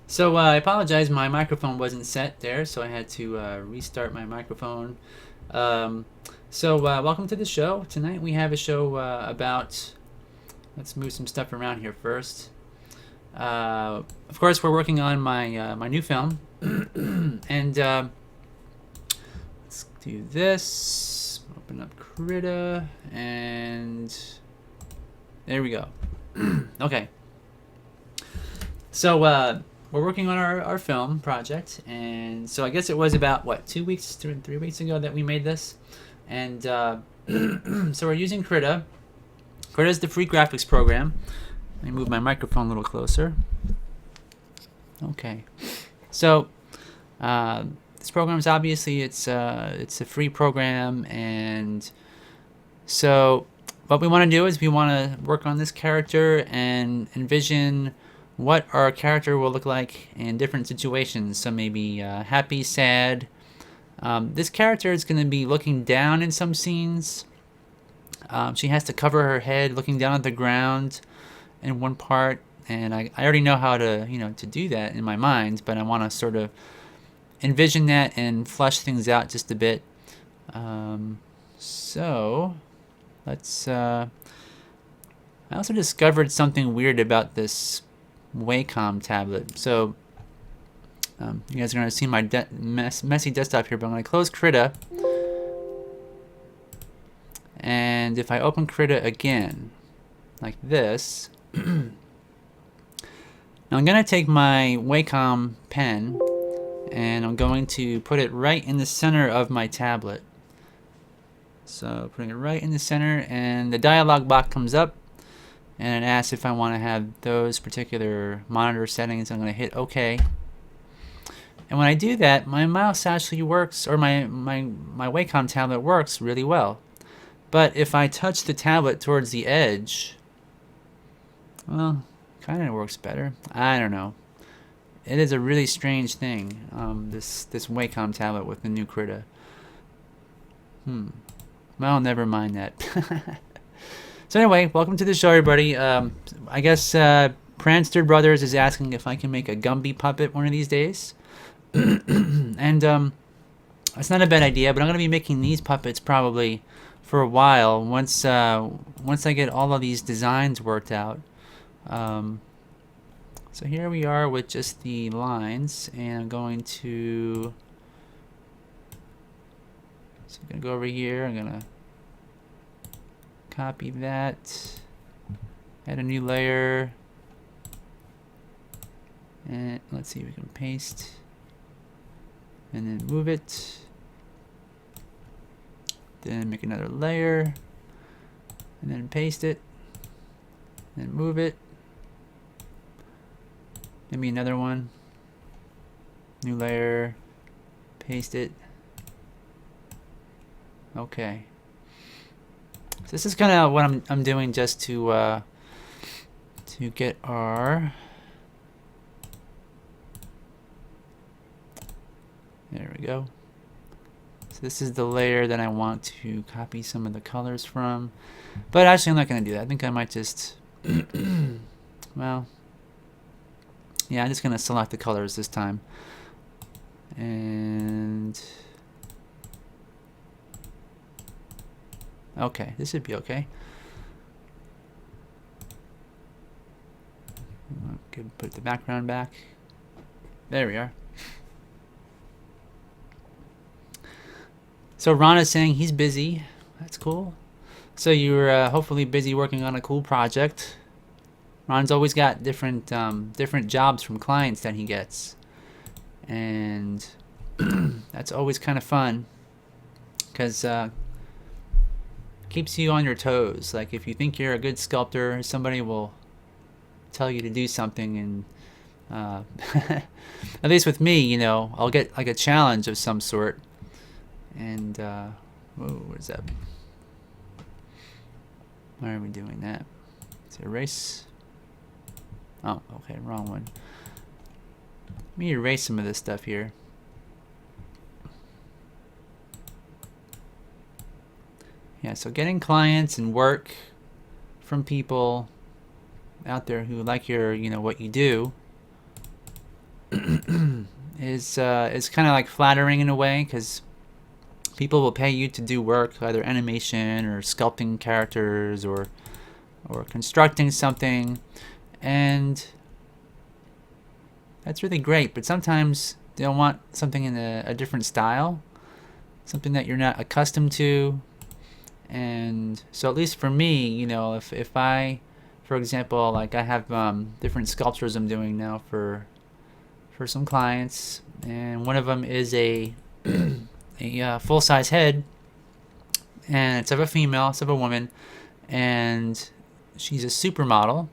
So I apologize, my microphone wasn't set there, so I had to restart my microphone. Um, Welcome to the show. Tonight we have a show about. Let's move some stuff around here first. Of course, we're working on my new film, and let's do this. Open up Krita, and there we go. Okay. So we're working on our film project, and so I guess it was about what 2 weeks, 3 weeks ago that we made this, and so we're using Krita. Krita is the free graphics program. Let me move my microphone a little closer. Okay, so this program is obviously it's a free program, and so what we want to do is we want to work on this character and envision what our character will look like in different situations. So maybe happy, sad. This character is going to be looking down in some scenes. She has to cover her head looking down at the ground in one part, and I already know how to to do that in my mind, but I want to sort of envision that and flesh things out just a bit. So let's I also discovered something weird about this Wacom tablet. So you guys are going to see my messy desktop here, but I'm going to close Krita, and if I open Krita again like this, now I'm going to take my Wacom pen and I'm going to put it right in the center of my tablet. So putting it right in the center, and the dialog box comes up and it asks if I want to have those particular monitor settings. I'm going to hit OK. And when I do that, my mouse actually works, or my Wacom tablet works really well. But if I touch the tablet towards the edge, well, kind of works better. I don't know. It is a really strange thing, this Wacom tablet with the new Krita. Well, never mind that. So anyway, welcome to the show, everybody. I guess Pranster Brothers is asking if I can make a Gumby puppet one of these days. And that's not a bad idea, but I'm going to be making these puppets probably for a while once I get all of these designs worked out. So here we are with just the lines, and I'm going to go over here. I'm going to copy that, add a new layer, and let's see if we can paste, and then move it, then make another layer, and then paste it, then move it, maybe another one, new layer, paste it. Okay. So this is kind of what I'm doing just to get our, there we go. So this is the layer that I want to copy some of the colors from, but actually I'm not going to do that. I think I might just well, yeah, I'm just going to select the colors this time, and okay, this should be okay. Okay, put the background back. There we are. So Ron is saying he's busy. That's cool. So you're hopefully busy working on a cool project. Ron's always got different jobs from clients that he gets, and that's always kind of fun because keeps you on your toes. Like if you think you're a good sculptor, somebody will tell you to do something, and at least with me, you know, I'll get like a challenge of some sort, and whoa, what is that? Why are we doing that? Let's erase. Oh, okay, wrong one. Let me erase some of this stuff here. Yeah, so getting clients and work from people out there who like your, you know, what you do is kind of like flattering in a way, because people will pay you to do work, either animation or sculpting characters or constructing something, and that's really great. But sometimes they'll want something in a different style, something that you're not accustomed to. And so at least for me, you know, if I, for example, like I have different sculptures I'm doing now for some clients, and one of them is a full-size head, and it's of a female, it's of a woman, and she's a supermodel,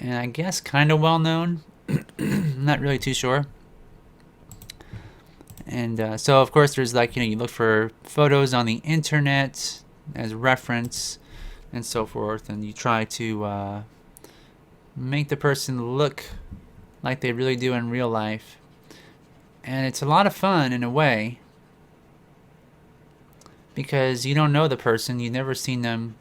and I guess kind of well known. I'm not really too sure. And so of course there's like, you know, you look for photos on the internet as reference and so forth, and you try to make the person look like they really do in real life. And it's a lot of fun in a way, because you don't know the person, you've never seen them,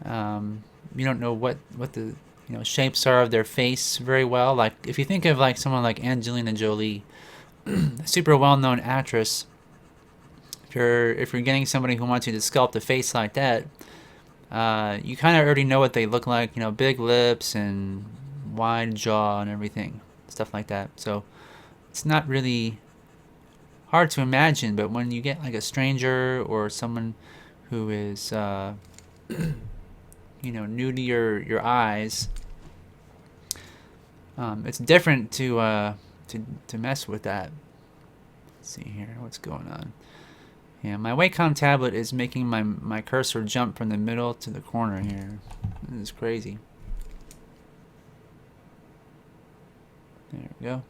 you don't know what the, you know, shapes are of their face very well. Like if you think of like someone like Angelina Jolie, a super well-known actress, if you're getting somebody who wants you to sculpt a face like that, you kind of already know what they look like, you know, big lips and wide jaw and everything, stuff like that. So it's not really hard to imagine, but when you get like a stranger or someone who is you know, new to your eyes, it's different to mess with that. Let's see here, what's going on. Yeah, my Wacom tablet is making my cursor jump from the middle to the corner here. This is crazy. There we go.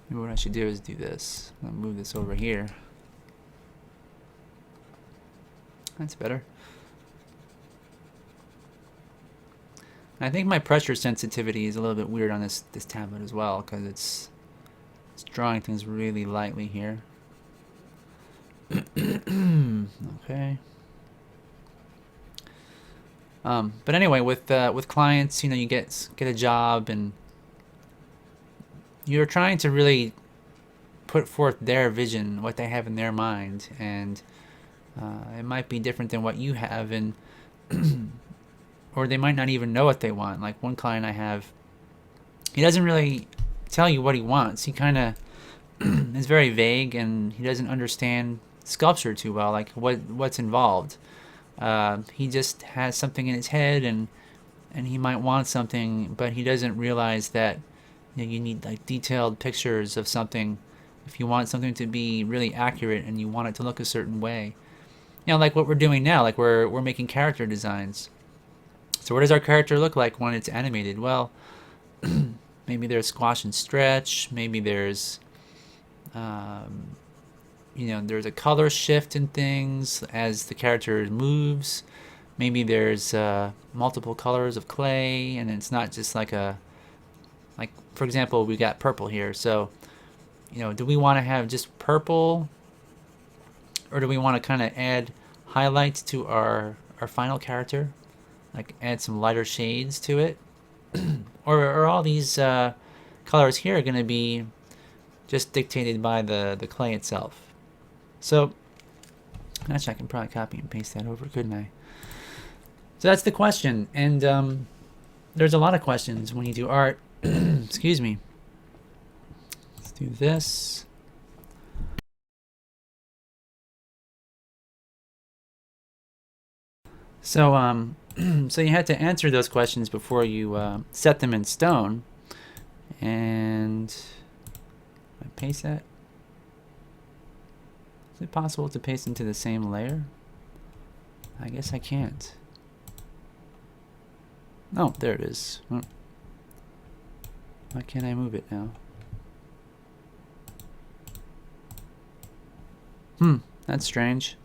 Maybe what I should do is do this. I'll move this over here. That's better. I think my pressure sensitivity is a little bit weird on this tablet as well, because it's drawing things really lightly here. Okay. But anyway, with clients, you know, you get a job, and you're trying to really put forth their vision, what they have in their mind, and it might be different than what you have, and or they might not even know what they want. Like one client I have, he doesn't really tell you what he wants. He kind of is very vague, and he doesn't understand sculpture too well, like what's involved. He just has something in his head, and he might want something, but he doesn't realize that, you know, you need like detailed pictures of something if you want something to be really accurate and you want it to look a certain way. You know, like what we're doing now, like we're making character designs. So what does our character look like when it's animated? Well, maybe there's squash and stretch, maybe there's you know, there's a color shift in things as the character moves. Maybe there's multiple colors of clay, and it's not just like for example, we got purple here. So, you know, do we want to have just purple, or do we want to kind of add highlights to our final character, like add some lighter shades to it, or are all these colors here going to be just dictated by the clay itself? So actually, I can probably copy and paste that over, couldn't I? So that's the question, and there's a lot of questions when you do art. Excuse me. Let's do this. So, so you had to answer those questions before you set them in stone. And I paste that. Is it possible to paste into the same layer? I guess I can't. Oh, there it is. Why can't I move it now? That's strange.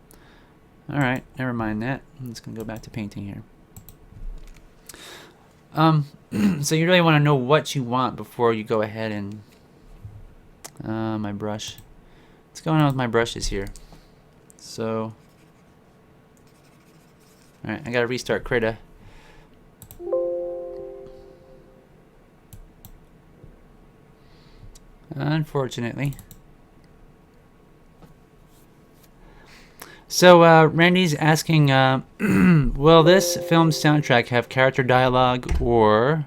Alright, never mind that. I'm just gonna go back to painting here. So you really want to know what you want before you go ahead and my brush. What's going on with my brushes here? So alright, I gotta restart Krita. Unfortunately. So Randy's asking, will this film's soundtrack have character dialogue, or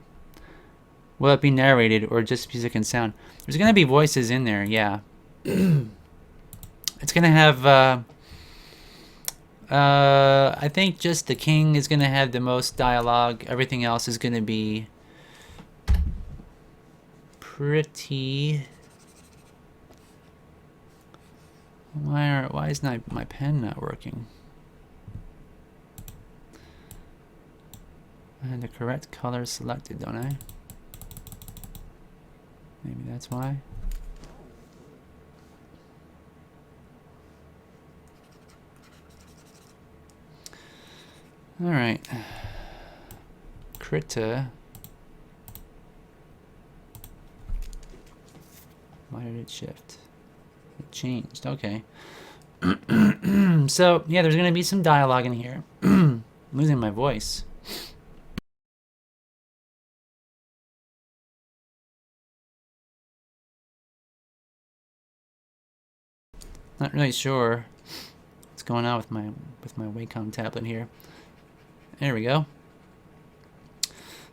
will it be narrated, or just music and sound? There's gonna be voices in there, yeah. It's gonna have, I think just the king is gonna have the most dialogue. Everything else is gonna be pretty. Why is my pen not working? I had the correct color selected, don't I? Maybe that's why. Alright. Krita. Why did it shift? It changed, okay. So, yeah, there's going to be some dialogue in here. I'm losing my voice. Not really sure what's going on with my Wacom tablet here. There we go.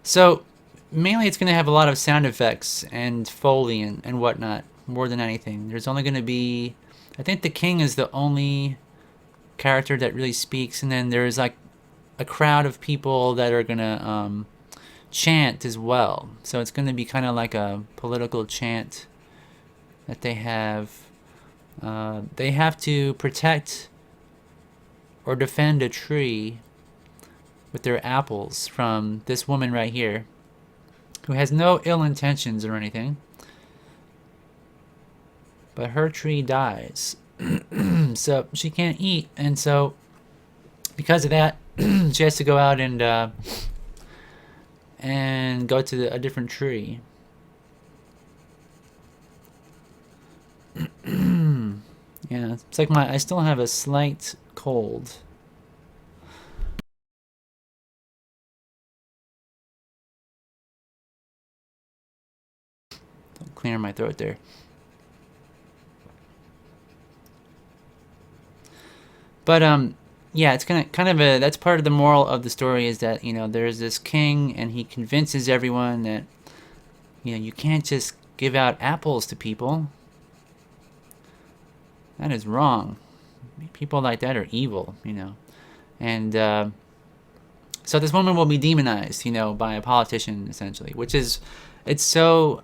So, mainly it's going to have a lot of sound effects and Foley and whatnot, more than anything. There's only going to be, I think the king is the only character that really speaks, and then there's like a crowd of people that are going to chant as well. So it's going to be kind of like a political chant that they have. They have to protect or defend a tree with their apples from this woman right here, who has no ill intentions or anything, but her tree dies. So she can't eat, and so because of that she has to go out and go to a different tree. Yeah, it's like I still have a slight cold. Don't clear my throat there. But yeah, it's kind of that's part of the moral of the story, is that, you know, there's this king and he convinces everyone that, you know, you can't just give out apples to people. That is wrong. People like that are evil, you know. And so this woman will be demonized, you know, by a politician, essentially, which is, it's so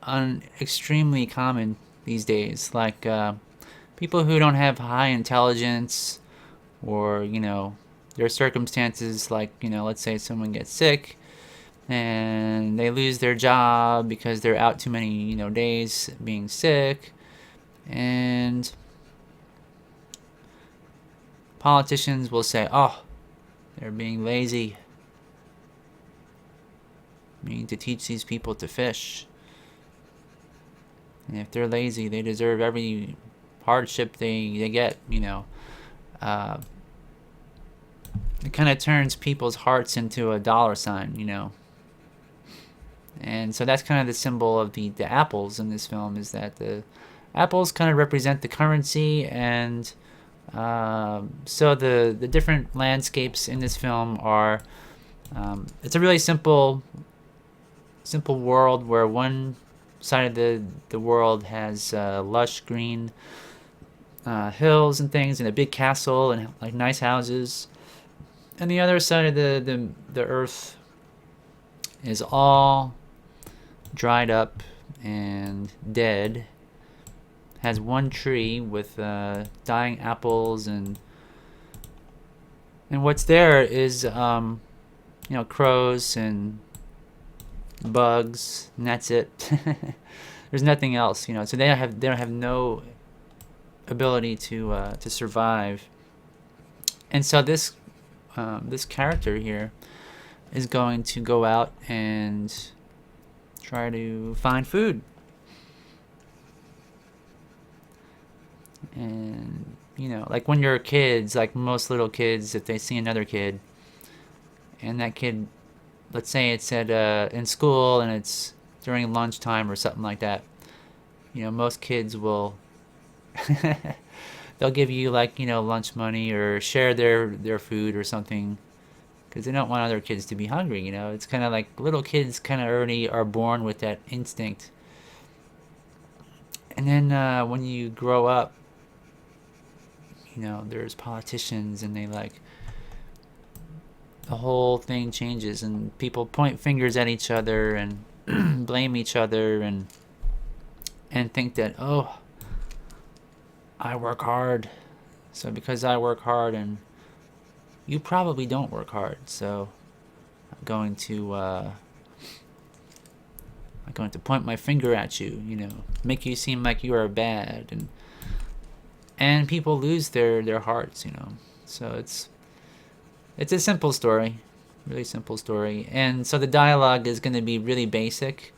extremely common these days. Like people who don't have high intelligence, or, you know, their circumstances, like, you know, let's say someone gets sick and they lose their job because they're out too many, you know, days being sick, and politicians will say, oh, they're being lazy. We need to teach these people to fish. And if they're lazy, they deserve every hardship they get, you know. It kind of turns people's hearts into a dollar sign, you know. And so that's kind of the symbol of the apples in this film, is that the apples kind of represent the currency. And so the different landscapes in this film are, it's a really simple world, where one side of the world has lush green hills and things, and a big castle and like nice houses, And the other side of the earth is all dried up and dead. Has one tree with dying apples, and what's there is crows and bugs, and that's it. There's nothing else, So they don't have no ability to survive. And so this character here is going to go out and try to find food. And like when you're kids, like most little kids, if they see another kid, and that kid, let's say it's at in school and it's during lunchtime or something like that, most kids will they'll give you like lunch money or share their food or something, because they don't want other kids to be hungry. It's kind of like little kids kind of already are born with that instinct. And then when you grow up, there's politicians, and they like, the whole thing changes, and people point fingers at each other and blame each other, and think that, oh, I work hard, so because I work hard and you probably don't work hard, so I'm going to point my finger at you, make you seem like you are bad, and people lose their hearts, So it's a simple story, really simple story. And so the dialogue is going to be really basic,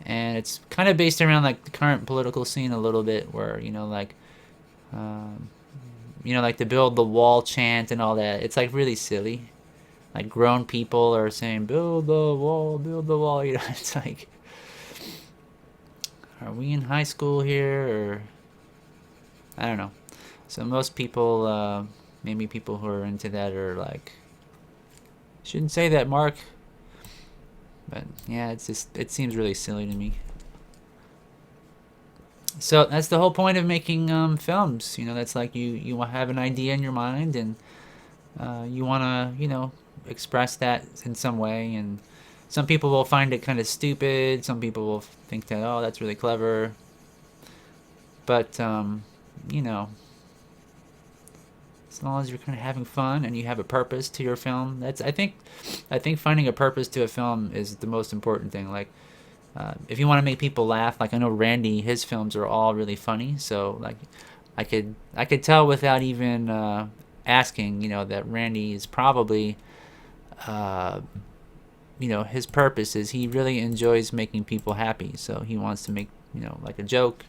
and it's kind of based around like the current political scene a little bit, where like like the build the wall chant and all that. It's like really silly. Like grown people are saying build the wall, build the wall. It's like, are we in high school here, or I don't know. So most people, maybe people who are into that, are like, shouldn't say that, Mark. But yeah, it seems really silly to me. So that's the whole point of making films. That's like you have an idea in your mind, and you want to express that in some way. And some people will find it kind of stupid. Some people will think that, oh, that's really clever. But as long as you're kind of having fun and you have a purpose to your film, I think finding a purpose to a film is the most important thing. Like, if you want to make people laugh, like I know Randy, his films are all really funny. So like, I could tell without even asking, that Randy is probably, his purpose is he really enjoys making people happy. So he wants to make like a joke,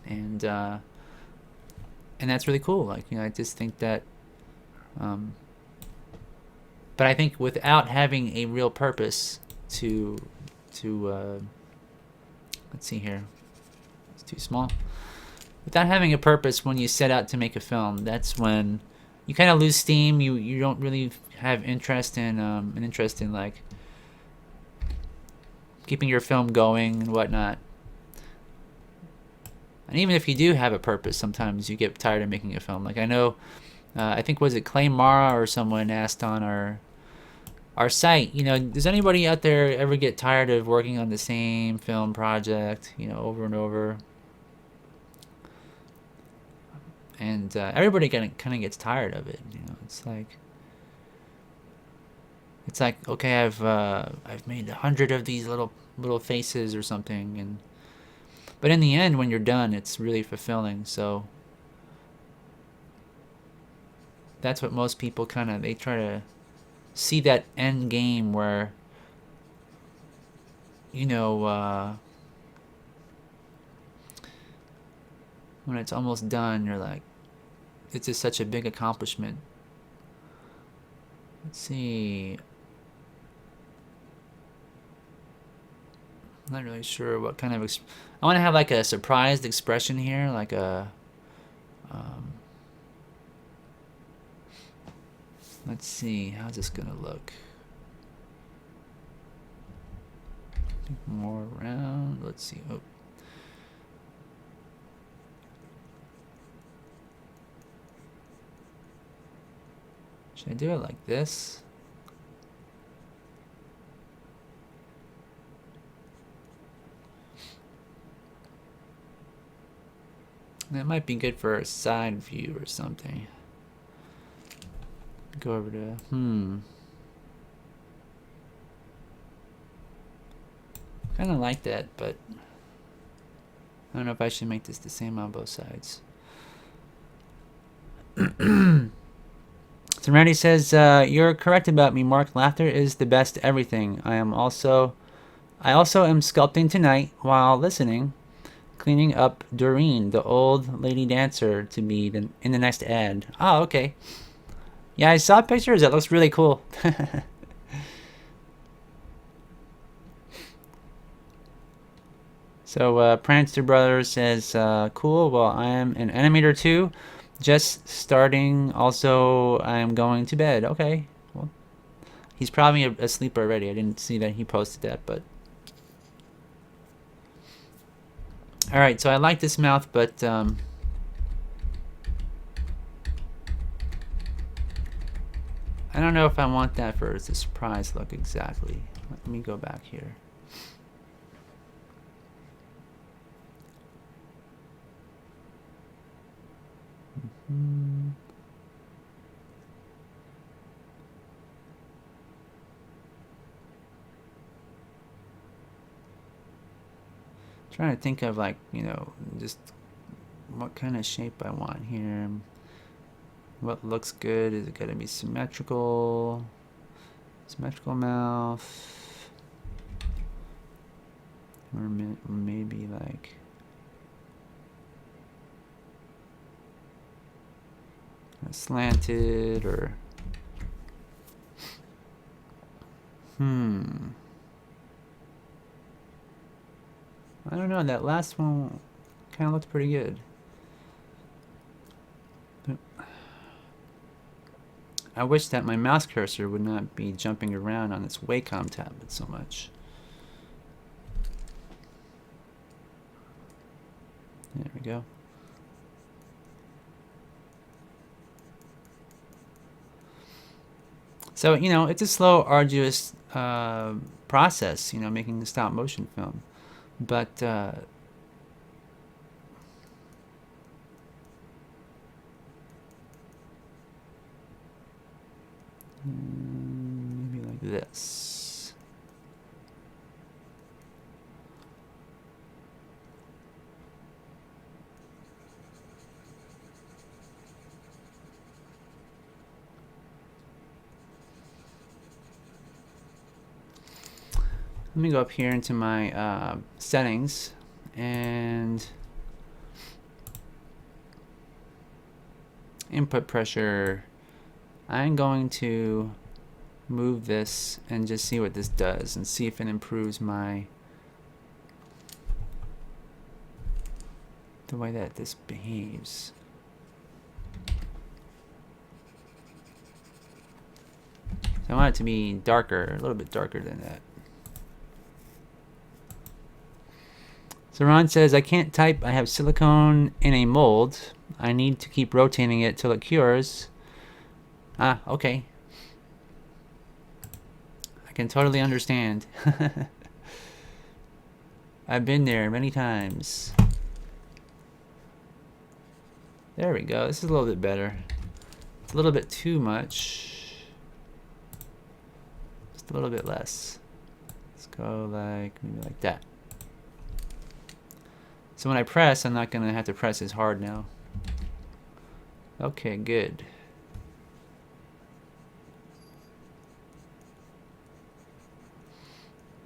and that's really cool. Like, I just think that, but I think without having a real purpose to let's see here, it's too small. Without having a purpose when you set out to make a film, that's when you kind of lose steam. You don't really have interest in like keeping your film going and whatnot. And even if you do have a purpose, sometimes you get tired of making a film. Like I know, I think, was it Clay Mara or someone asked on our site, does anybody out there ever get tired of working on the same film project, over and over? And everybody kind of gets tired of it. It's like, okay, I've made 100 of these little faces or something, but in the end, when you're done, it's really fulfilling. So that's what most people they try to see, that end game where when it's almost done, you're like, it's just such a big accomplishment. Let's see, I'm not really sure what kind of I want to have like a surprised expression here, like a let's see, how's this gonna look? More around. Let's see. Oh. Should I do it like this? That might be good for a side view or something. Go over to, kind of like that, but I don't know if I should make this the same on both sides. Serenity says, you're correct about me, Mark. Laughter is the best everything. I also am sculpting tonight while listening, cleaning up Doreen, the old lady dancer, to be in the next ad. Oh, okay. Yeah, I saw pictures. It looks really cool. So, Prancer Brother says, cool. Well, I am an animator too. Just starting. Also, I'm going to bed. Okay. Well, he's probably asleep already. I didn't see that he posted that, but. Alright, so I like this mouth, but I don't know if I want that for the surprise look exactly. Let me go back here. Trying to think of, like, you know, just what kind of shape I want here. What looks good? Is it going to be symmetrical? Symmetrical mouth? Or maybe like slanted, or I don't know, that last one kind of looked pretty good. But I wish that my mouse cursor would not be jumping around on this Wacom tablet so much. There we go. So, you know, it's a slow, arduous process, you know, making a stop motion film. But maybe like this. Let me go up here into my settings and input pressure. I'm going to move this and just see what this does and see if it improves the way that this behaves. So I want it to be darker, a little bit darker than that. So Ron says, I can't type. I have silicone in a mold. I need to keep rotating it till it cures. Ah, okay. I can totally understand. I've been there many times. There we go. This is a little bit better. It's a little bit too much. Just a little bit less. Let's go like maybe like that. So when I press, I'm not going to have to press as hard now. Okay, good.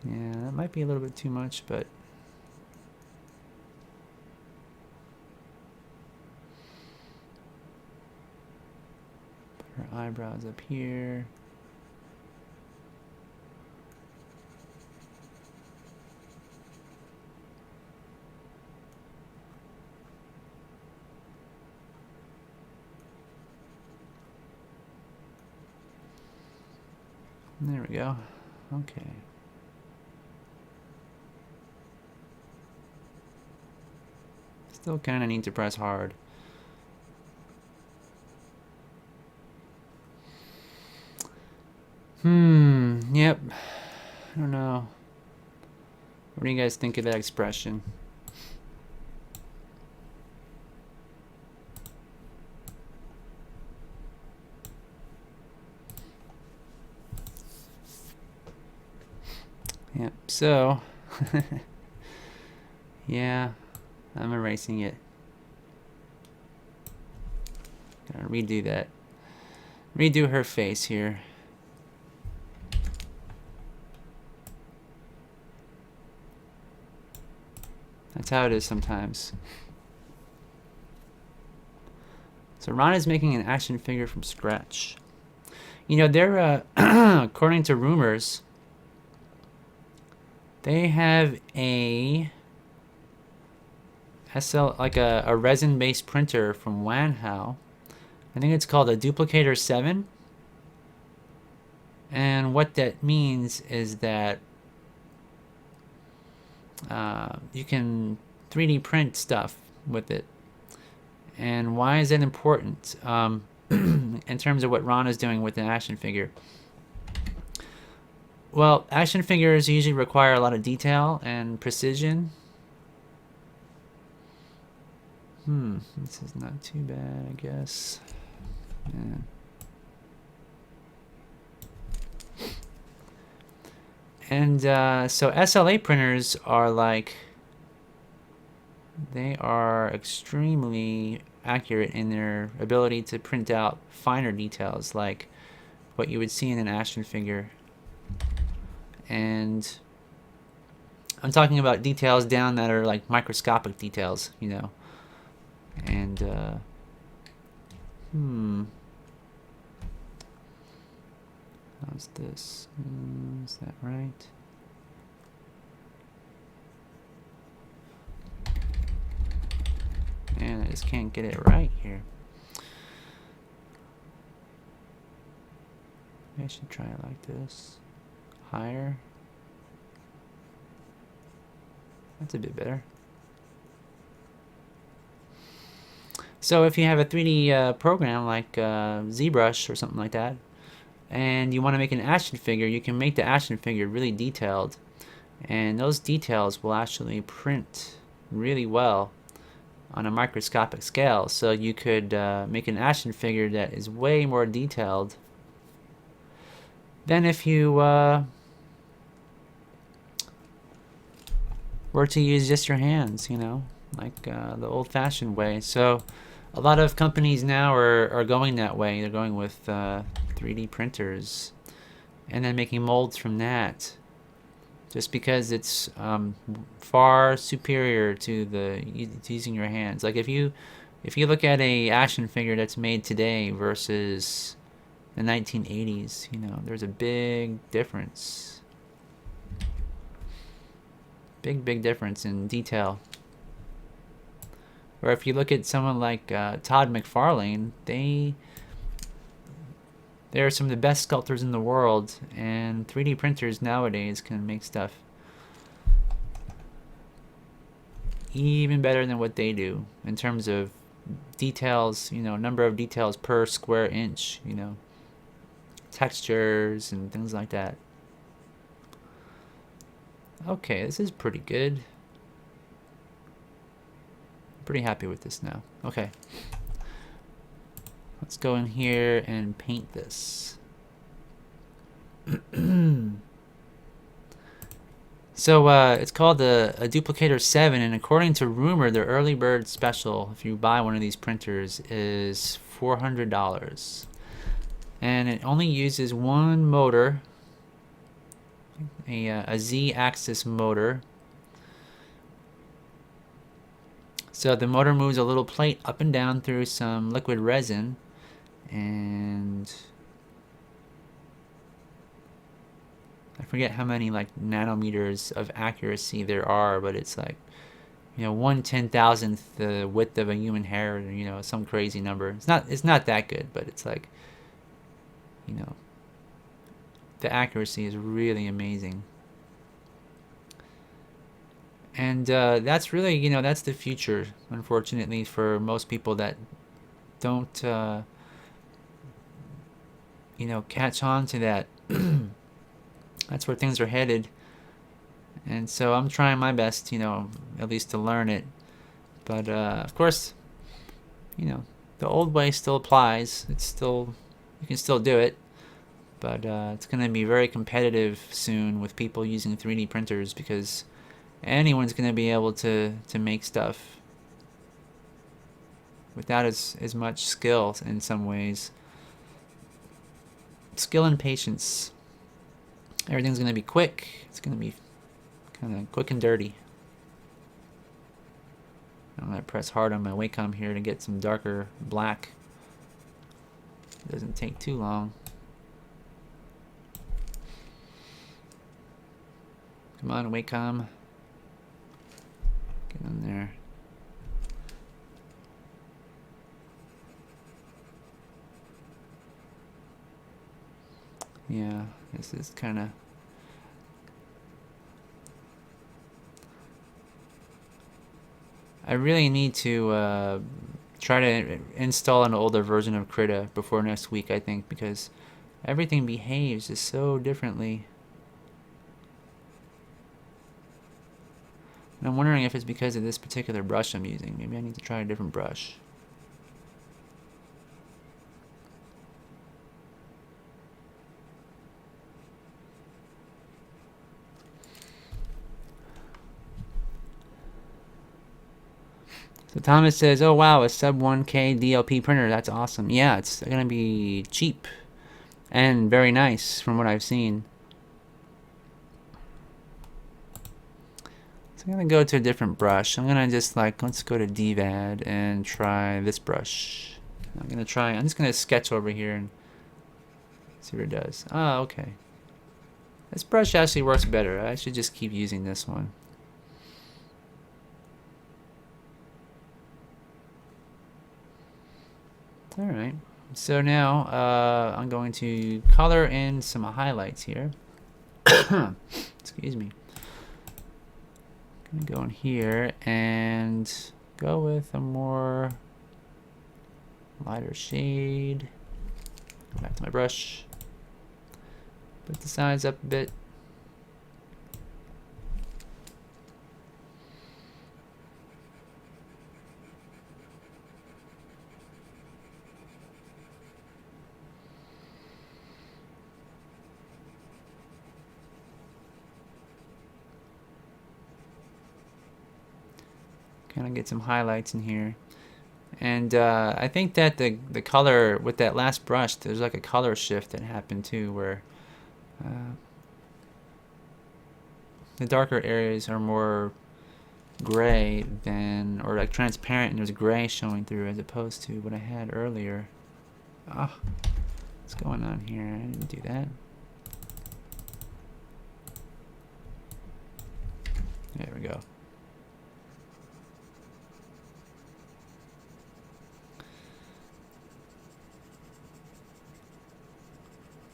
Yeah, that might be a little bit too much, but put her eyebrows up here. There we go. Okay. Still kind of need to press hard. Yep. I don't know. What do you guys think of that expression? Yep, so, yeah, I'm erasing it. Gotta redo that. Redo her face here. That's how it is sometimes. So Ron is making an action figure from scratch. You know, they're, according to rumors, they have a like a resin-based printer from Wanhao. I think it's called a Duplicator 7. And what that means is that you can 3D print stuff with it. And why is that important in terms of what Ron is doing with an action figure? Well, action figures usually require a lot of detail and precision. This is not too bad, I guess. Yeah. And so SLA printers are like, they are extremely accurate in their ability to print out finer details, like what you would see in an action figure. And I'm talking about details down that are like microscopic details, you know. And how's this? Is that right? Man, I just can't get it right here. Maybe I should try it like this. Higher. That's a bit better. So if you have a 3D program like ZBrush or something like that, and you want to make an action figure, you can make the action figure really detailed. And those details will actually print really well on a microscopic scale. So you could make an action figure that is way more detailed than if you were to use just your hands, you know, like the old-fashioned way. So a lot of companies now are going that way. They're going with 3D printers and then making molds from that, just because it's far superior to using your hands. Like if you look at a action figure that's made today versus the 1980s, you know, there's a big difference. Big difference in detail. Or if you look at someone like Todd McFarlane, they're some of the best sculptors in the world, and 3D printers nowadays can make stuff even better than what they do in terms of details, you know, number of details per square inch, you know, textures and things like that. Okay, this is pretty good. Pretty happy with this now. Okay. Let's go in here and paint this. So it's called a Duplicator 7, and according to rumor, the early bird special, if you buy one of these printers, is $400. And it only uses one motor, a Z-axis motor. So the motor moves a little plate up and down through some liquid resin, and I forget how many like nanometers of accuracy there are, but it's like, you know, 1/10,000th the width of a human hair, you know, some crazy number. It's not that good, but it's like, you know, the accuracy is really amazing. And that's really, you know, that's the future, unfortunately, for most people that don't, you know, catch on to that That's where things are headed. And so I'm trying my best, you know, at least to learn it. But of course, you know, the old way still applies. It's still, you can still do it. But it's going to be very competitive soon with people using 3D printers, because anyone's going to be able to make stuff without as much skill in some ways. Skill and patience. Everything's going to be quick. It's going to be kind of quick and dirty. I'm going to press hard on my Wacom here to get some darker black. It doesn't take too long. Come on, Wacom. Get in there. Yeah, this is kind of... I really need to try to install an older version of Krita before next week, I think, because everything behaves just so differently. And I'm wondering if it's because of this particular brush I'm using. Maybe I need to try a different brush. So Thomas says, oh wow, a sub 1K DLP printer, that's awesome. Yeah, it's going to be cheap and very nice from what I've seen. So I'm going to go to a different brush. I'm going to just let's go to DVAD and try this brush. I'm just going to sketch over here and see what it does. Oh, okay. This brush actually works better. I should just keep using this one. Alright, so now I'm going to color in some highlights here. Excuse me. I'm going to go in here and go with a more lighter shade. Go back to my brush. Put the size up a bit. Kind of get some highlights in here. And I think that the color with that last brush, there's like a color shift that happened too, where the darker areas are more gray than, or like transparent, and there's gray showing through, as opposed to what I had earlier. Oh, what's going on here? I didn't do that. There we go.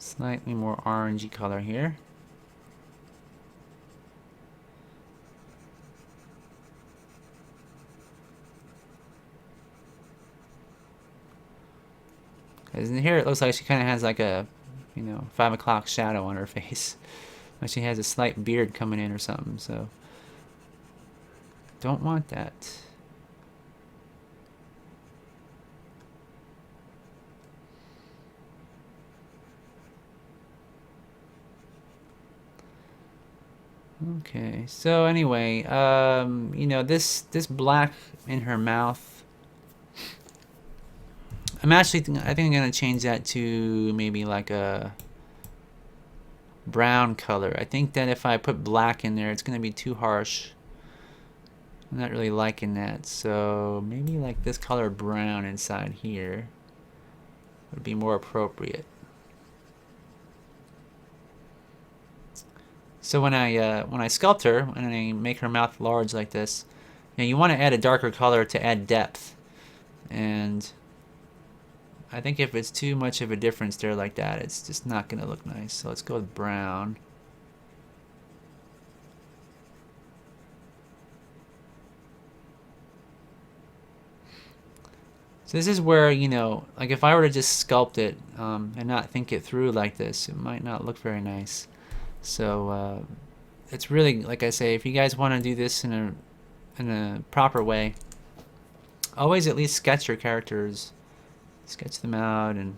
Slightly more orangey color here. Because in here it looks like she kind of has like a, 5 o'clock shadow on her face. Like she has a slight beard coming in or something, so don't want that. Okay, so anyway, this black in her mouth, I think I'm gonna change that to maybe like a brown color. I think that if I put black in there, it's gonna be too harsh. I'm not really liking that, so maybe like this color brown inside here would be more appropriate. So when I sculpt her, when I make her mouth large like this, you want to add a darker color to add depth. And I think if it's too much of a difference there like that, it's just not going to look nice. So let's go with brown. So this is where, you know, like if I were to just sculpt it and not think it through like this, it might not look very nice. So it's really, like I say, if you guys want to do this in a proper way, always at least sketch your characters, sketch them out, and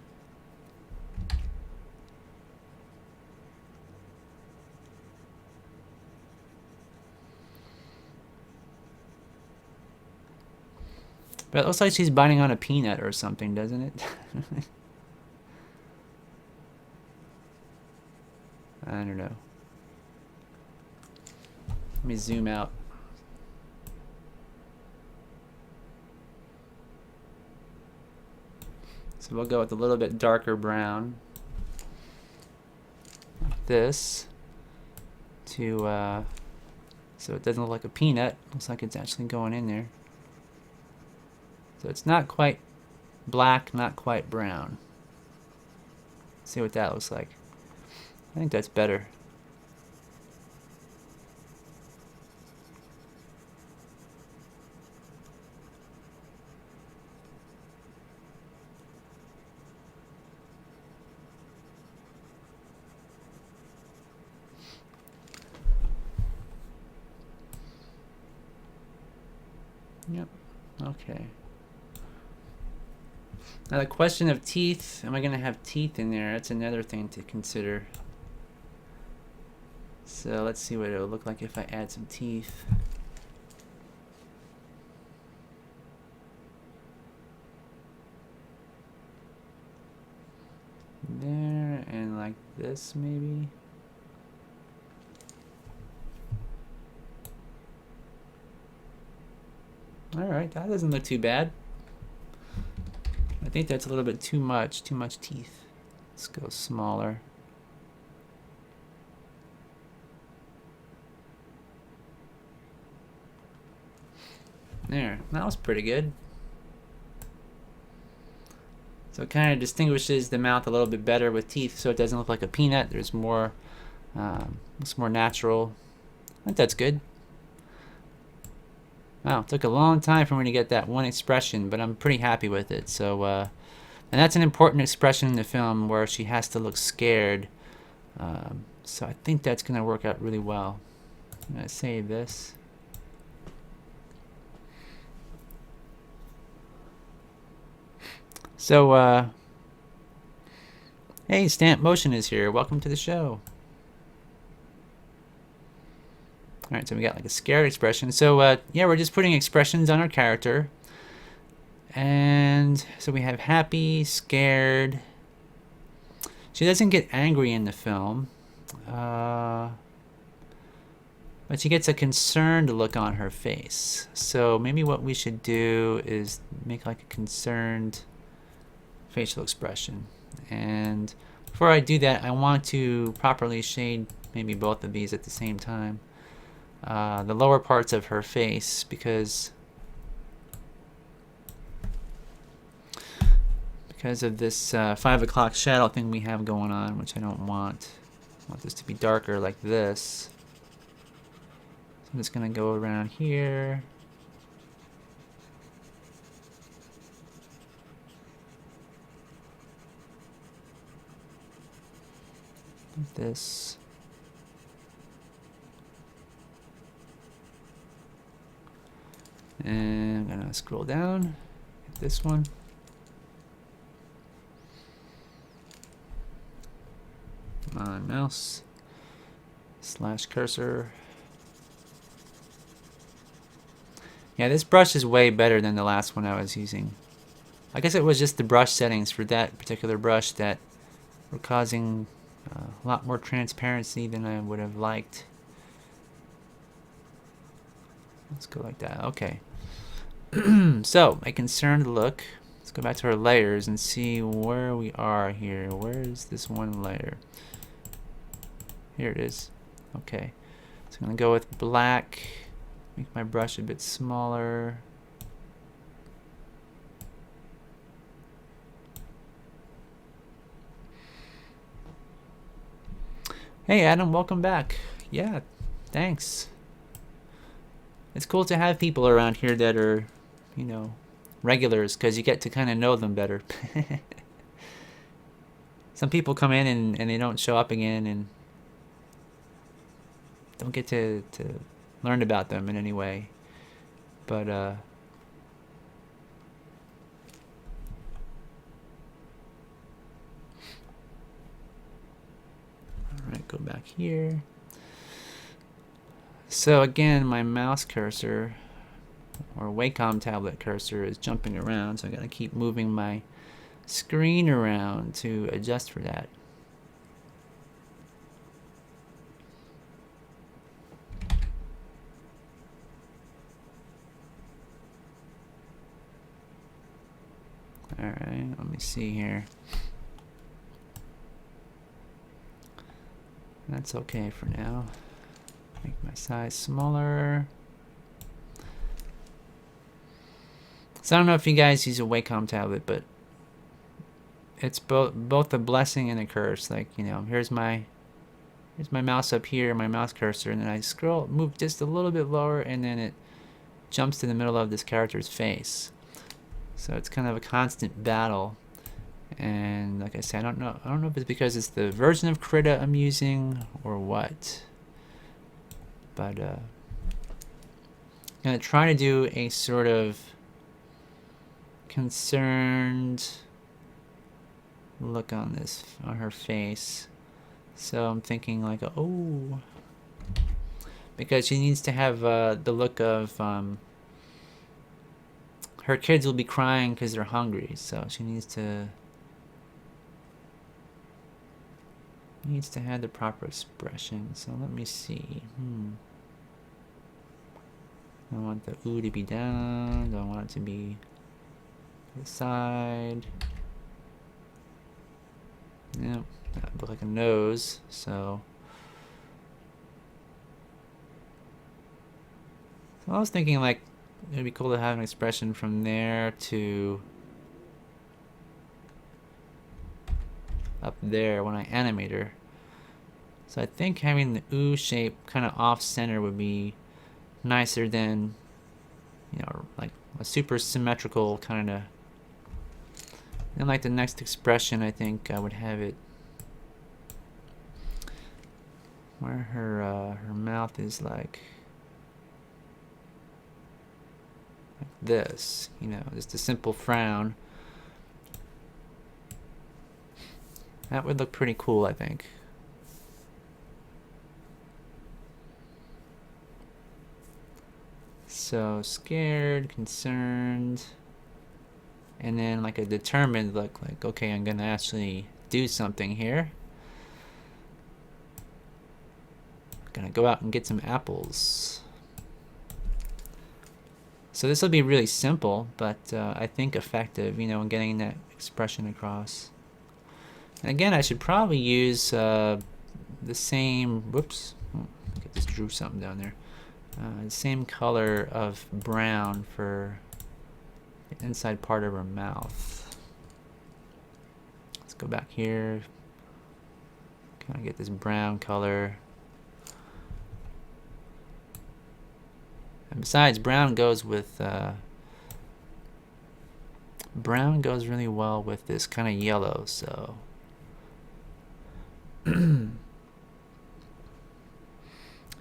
but it looks like she's biting on a peanut or something, doesn't it? I don't know. Let me zoom out. So we'll go with a little bit darker brown. Like this. To so it doesn't look like a peanut. Looks like it's actually going in there. So it's not quite black, not quite brown. Let's see what that looks like. I think that's better. Yep. Okay. Now the question of teeth, am I going to have teeth in there? That's another thing to consider. So let's see what it'll look like if I add some teeth. There, and like this maybe. Alright, that doesn't look too bad. I think that's a little bit too much teeth. Let's go smaller. There, that was pretty good. So it kind of distinguishes the mouth a little bit better with teeth, so it doesn't look like a peanut. There's more, looks more natural. I think that's good. Wow, it took a long time for me to get that one expression, but I'm pretty happy with it. So, and that's an important expression in the film where she has to look scared. So I think that's going to work out really well. I'm going to save this. So, hey, Stamp Motion is here. Welcome to the show. Alright, so we got like a scared expression. So, yeah, we're just putting expressions on our character. And so we have happy, scared. She doesn't get angry in the film. But she gets a concerned look on her face. So maybe what we should do is make like a concerned facial expression. And before I do that, I want to properly shade maybe both of these at the same time. The lower parts of her face, because of this 5 o'clock shadow thing we have going on, which I don't want. I want this to be darker like this. So I'm just going to go around here. Like this. And I'm going to scroll down, hit this one. Come on, mouse. Slash cursor. Yeah, this brush is way better than the last one I was using. I guess it was just the brush settings for that particular brush that were causing a lot more transparency than I would have liked. Let's go like that. Okay. So, a concerned look. Let's go back to our layers and see where we are here. Where is this one layer? Here it is. Okay. So I'm going to go with black. Make my brush a bit smaller. Hey Adam, welcome back. Yeah, thanks. It's cool to have people around here that are, you know, regulars, because you get to kind of know them better. Some people come in and they don't show up again, and don't get to learn about them in any way. But all right, go back here. So again, my mouse cursor or Wacom tablet cursor is jumping around, so I gotta keep moving my screen around to adjust for that. Alright, let me see here. That's okay for now. Make my size smaller. So I don't know if you guys use a Wacom tablet, but it's both a blessing and a curse. Like, you know, here's my mouse up here, my mouse cursor, and then I move just a little bit lower, and then it jumps to the middle of this character's face. So it's kind of a constant battle. And like I said, I don't know if it's because it's the version of Krita I'm using or what. But I'm gonna try to do a sort of concerned look on her face. So I'm thinking like, oh, because she needs to have the look of her kids will be crying because they're hungry, so she needs to have the proper expression. So let me see. I want the ooh to be down. Don't want it to be to the side. Yep, that would look like a nose. So I was thinking like it'd be cool to have an expression from there to up there when I animate her. So I think having the ooh shape kind of off center would be nicer than, you know, like a super symmetrical kind of. And like the next expression, I think I would have it where her mouth is like this, you know, just a simple frown. That would look pretty cool, I think. So scared, concerned, and then like a determined look, like, okay, I'm gonna actually do something here. I'm gonna go out and get some apples. So this will be really simple, but I think effective, you know, in getting that expression across. And again, I should probably use the same, whoops, I just drew something down there. The same color of brown for the inside part of her mouth. Let's go back here. Kind of get this brown color. And besides, brown goes really well with this kind of yellow, so.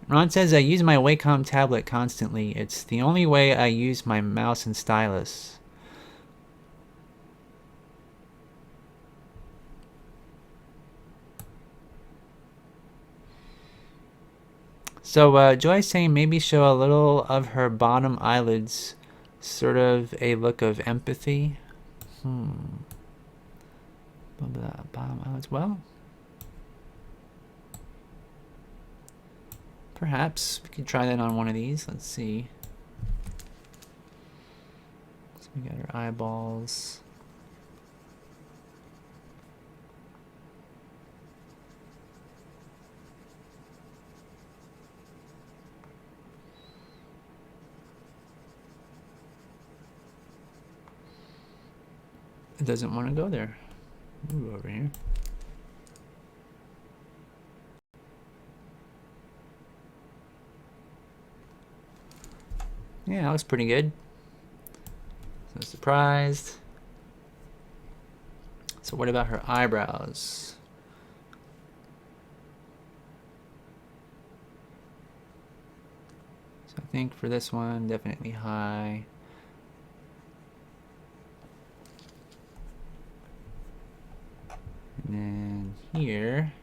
Ron says, I use my Wacom tablet constantly. It's the only way I use my mouse and stylus. So Joy's saying maybe show a little of her bottom eyelids, sort of a look of empathy. Bottom eyelids. Well, perhaps we could try that on one of these. Let's see. So we got her eyeballs. It doesn't want to go there. Move over here. Yeah, that looks pretty good. So I'm surprised. So what about her eyebrows? So I think for this one, definitely high. And then here,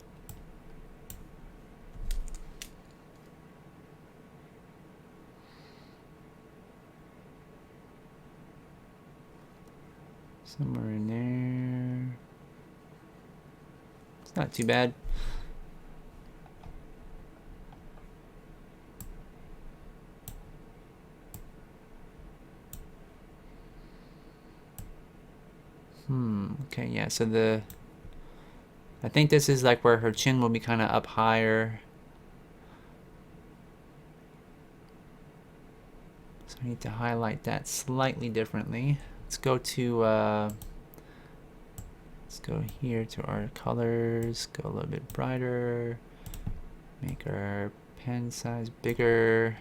somewhere in there. It's not too bad. Okay, yeah, so I think this is like where her chin will be kind of up higher. So I need to highlight that slightly differently. Let's go here to our colors, go a little bit brighter, make our pen size bigger.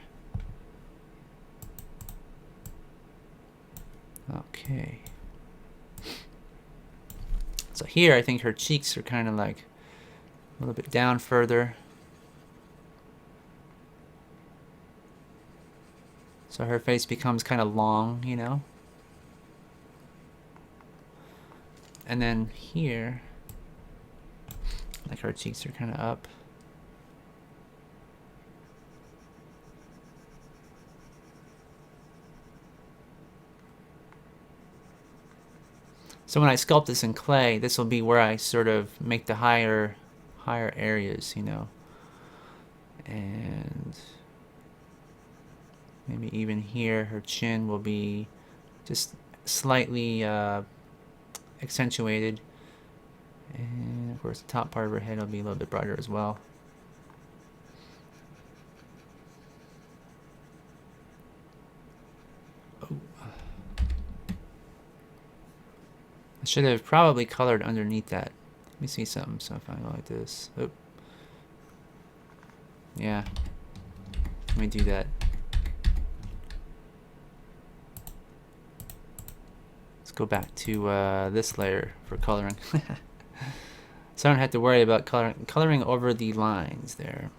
Okay. So here I think her cheeks are kind of like a little bit down further. So her face becomes kind of long, you know? And then here, like her cheeks are kind of up. So when I sculpt this in clay, this will be where I sort of make the higher areas, you know. And maybe even here, her chin will be just slightly accentuated. And of course the top part of her head will be a little bit brighter as well. Oh. I should have probably colored underneath that. Let me see something. So if I go like this. Oh. Yeah. Let me do that. Let's go back to this layer for coloring. So I don't have to worry about coloring over the lines there.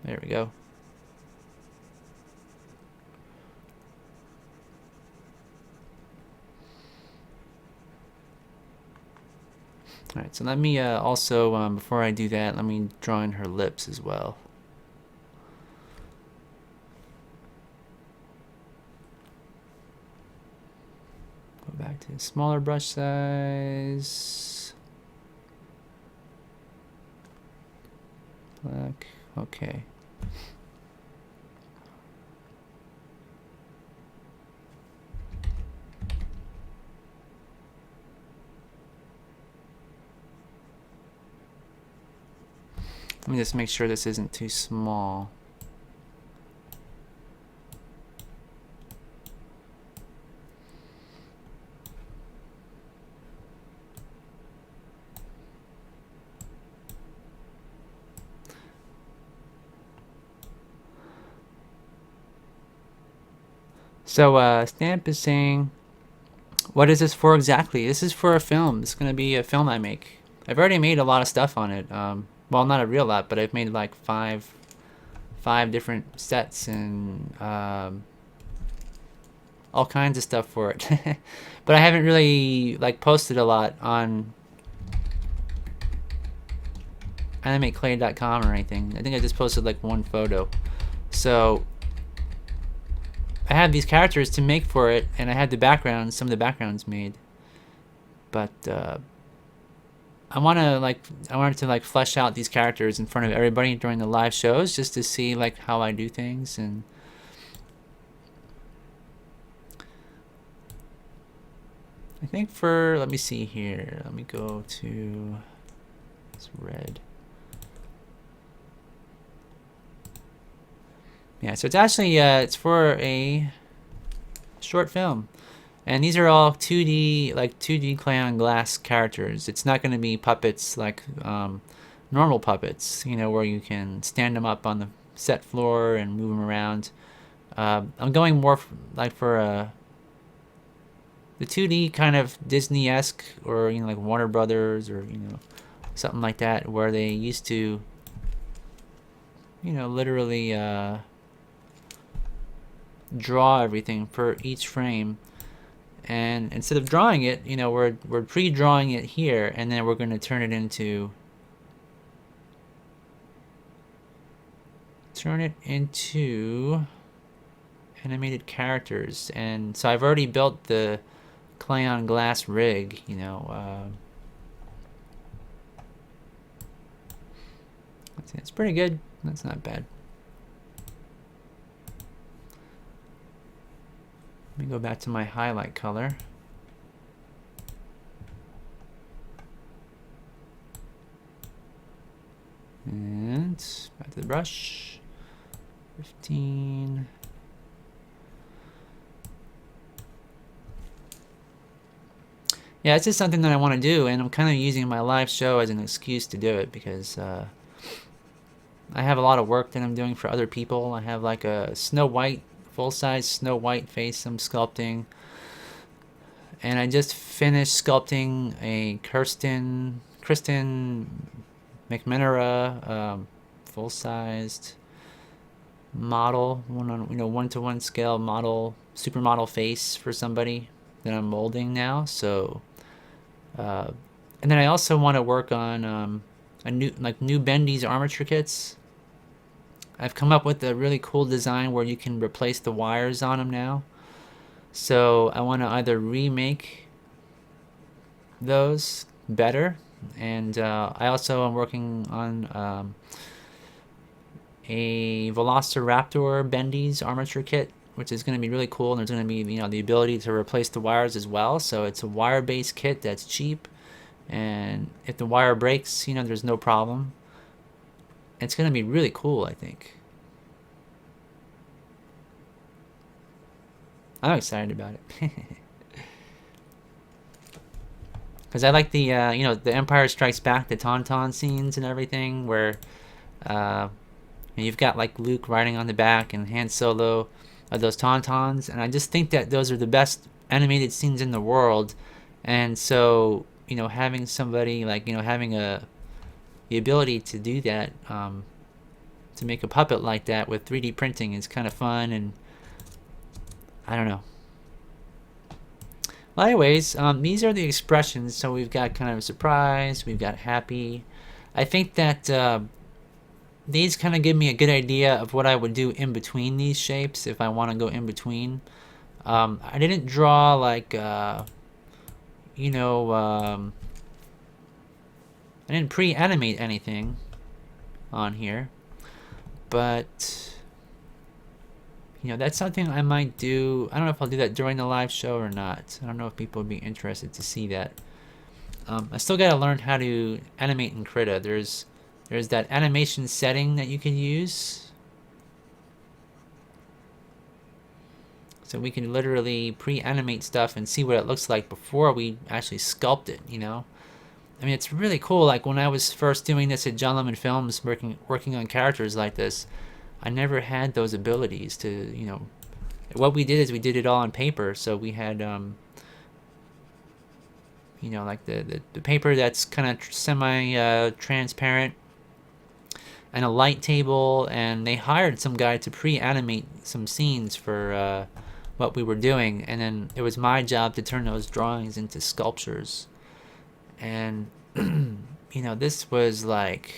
There we go. Alright, so let me also, before I do that, let me draw in her lips as well. Go back to a smaller brush size. Black, okay. Let me just make sure this isn't too small. So Stamp is saying, what is this for exactly? This is for a film. It's going to be a film I make. I've already made a lot of stuff on it. Well, not a real lot, but I've made like five different sets and all kinds of stuff for it. But I haven't really like posted a lot on animateclay.com or anything. I think I just posted like one photo. So I had these characters to make for it, and I had the backgrounds, some of the backgrounds made. But I wanted to like flesh out these characters in front of everybody during the live shows, just to see like how I do things. And I think let me see here. Let me go to this red. Yeah, so it's actually it's for a short film, and these are all 2D clay on glass characters. It's not going to be puppets like normal puppets, you know, where you can stand them up on the set floor and move them around. I'm going more for a the 2D kind of Disney-esque, or like Warner Brothers, or something like that, where they used to literally draw everything for each frame. And instead of drawing it, we're pre-drawing it here, and then we're going to turn it into animated characters. And so I've already built the clay on glass rig. It's pretty good. That's not bad. Let me go back to my highlight color. And back to the brush. 15. Yeah, it's just something that I want to do, and I'm kind of using my live show as an excuse to do it, because I have a lot of work that I'm doing for other people. I have like a Snow White, full-size Snow White face I'm sculpting, and I just finished sculpting a Kristen McMenara full-sized model, one-to-one scale model, supermodel face for somebody that I'm molding now. So, and then I also want to work on new Bendy's armature kits. I've come up with a really cool design where you can replace the wires on them now. So I want to either remake those better, and I also am working on a Velociraptor Bendy's armature kit, which is going to be really cool, and there's going to be the ability to replace the wires as well. So it's a wire-based kit that's cheap, and if the wire breaks, there's no problem. It's going to be really cool, I think. I'm excited about it. Because I like the the Empire Strikes Back, the Tauntaun scenes and everything, where you've got like Luke riding on the back and Han Solo of those Tauntauns, and I just think that those are the best animated scenes in the world. And so having somebody like having the ability to do that, to make a puppet like that with 3D printing, is kind of fun, and I don't know. Well, anyways, these are the expressions. So we've got kind of surprise, we've got happy. I think that these kind of give me a good idea of what I would do in between these shapes if I want to go in between. I didn't draw like, I didn't pre-animate anything on here, but that's something I might do. I don't know if I'll do that during the live show or not. I don't know if people would be interested to see that. I still got to learn how to animate in Krita. There's that animation setting that you can use, so we can literally pre-animate stuff and see what it looks like before we actually sculpt it. I mean, it's really cool. Like when I was first doing this at Gentleman Films, working on characters like this, I never had those abilities to, what we did is we did it all on paper. So we had, like the paper that's kind of semi-transparent, and a light table, and they hired some guy to pre-animate some scenes for what we were doing, and then it was my job to turn those drawings into sculptures. And this was like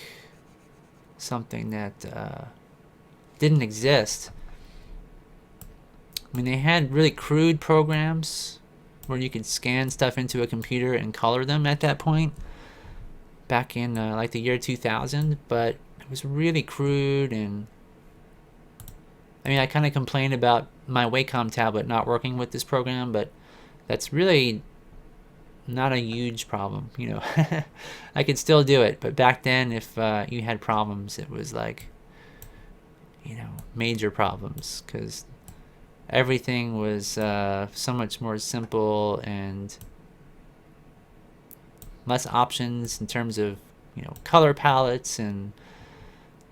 something that didn't exist. I mean, they had really crude programs where you could scan stuff into a computer and color them at that point, back in like the year 2000, but it was really crude. And I mean, I kind of complained about my Wacom tablet not working with this program, but that's really not a huge problem. I could still do it, but back then, if you had problems, it was like major problems, because everything was so much more simple and less options in terms of color palettes, and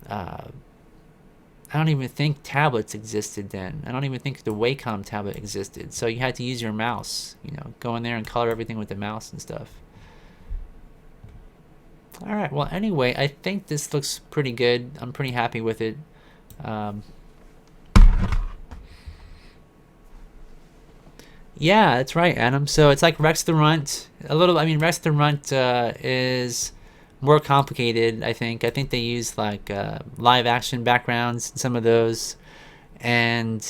I I don't even think tablets existed then. I don't even think the Wacom tablet existed. So you had to use your mouse, go in there and color everything with the mouse and stuff. All right, well, anyway, I think this looks pretty good. I'm pretty happy with it. Yeah, that's right, Adam. So it's like Rex the Runt. Rex the Runt is more complicated, I think. I think they use like live action backgrounds in some of those. And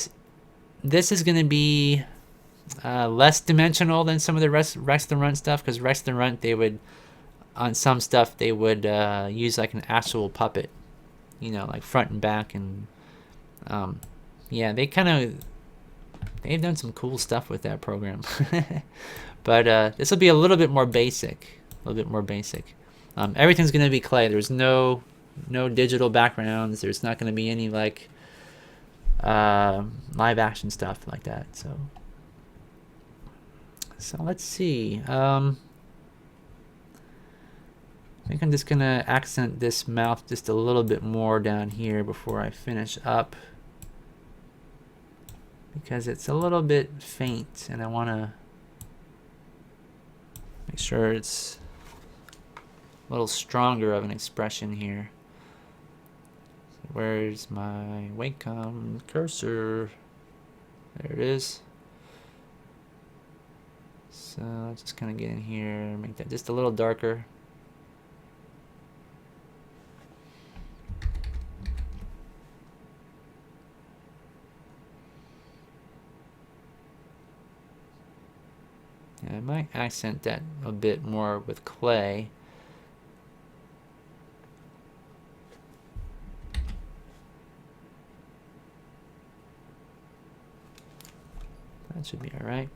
this is going to be less dimensional than some of the Rex the Runt stuff, because Rex the Runt, on some stuff, they would use like an actual puppet, like front and back. And yeah, they've done some cool stuff with that program. But this will be a little bit more basic. Everything's going to be clay. There's no digital backgrounds. There's not going to be any like live action stuff like that. So let's see. I think I'm just going to accent this mouth just a little bit more down here before I finish up, because it's a little bit faint and I want to make sure it's a little stronger of an expression here. Where's my Wacom cursor? There it is. So I'm just gonna get in here and make that just a little darker. I might accent that a bit more with clay. That should be all right.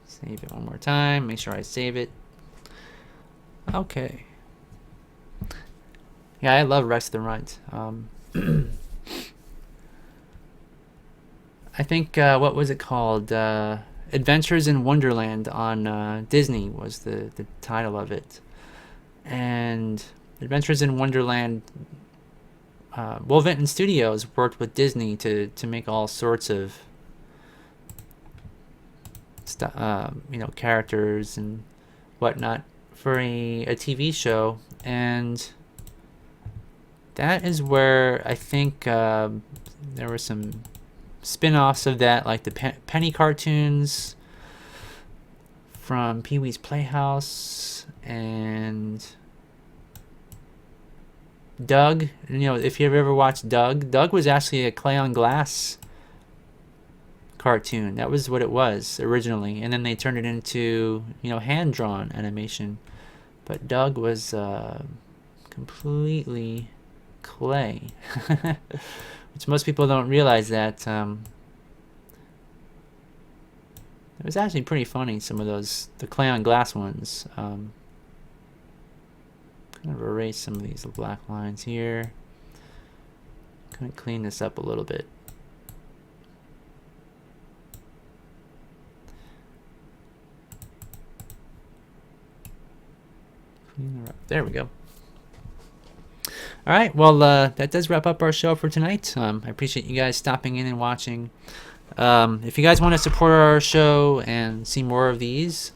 Save it one more time. Make sure I save it. Okay. Yeah, I love Rex the Runt. I think, what was it called? Adventures in Wonderland on Disney was the title of it. And Adventures in Wonderland, Will Vinton Studios worked with Disney to make all sorts of characters and whatnot for a TV show. And that is where I think there were some spin-offs of that, like the Penny cartoons from Pee-wee's Playhouse and Doug. If you've ever watched Doug was actually a clay on glass cartoon. That was what it was originally, and then they turned it into hand-drawn animation. But Doug was completely clay. Which most people don't realize that. It was actually pretty funny, some of those, the clay on glass ones. Kind of erase some of these black lines here. Kind of clean this up a little bit. Clean her up. There we go. All right, well, that does wrap up our show for tonight. I appreciate you guys stopping in and watching. If you guys want to support our show and see more of these,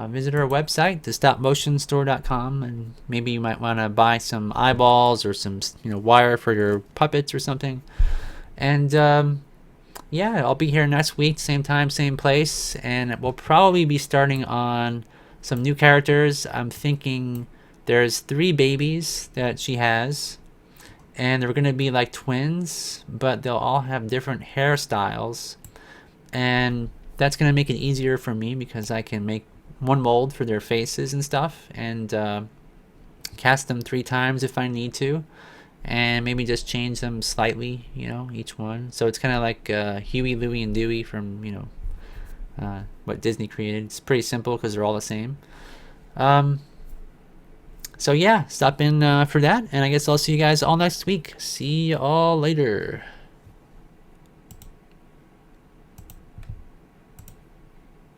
visit our website, thestopmotionstore.com, and maybe you might want to buy some eyeballs or some wire for your puppets or something. And yeah, I'll be here next week, same time, same place, and we'll probably be starting on some new characters. I'm thinking there's 3 babies that she has, and they're going to be like twins, but they'll all have different hairstyles, and that's going to make it easier for me because I can make one mold for their faces and stuff, and cast them 3 times if I need to, and maybe just change them slightly, each one. So it's kind of like Huey, Louie, and Dewey from what Disney created. It's pretty simple because they're all the same. So yeah, stop in for that, and I guess I'll see you guys all next week. See you all later.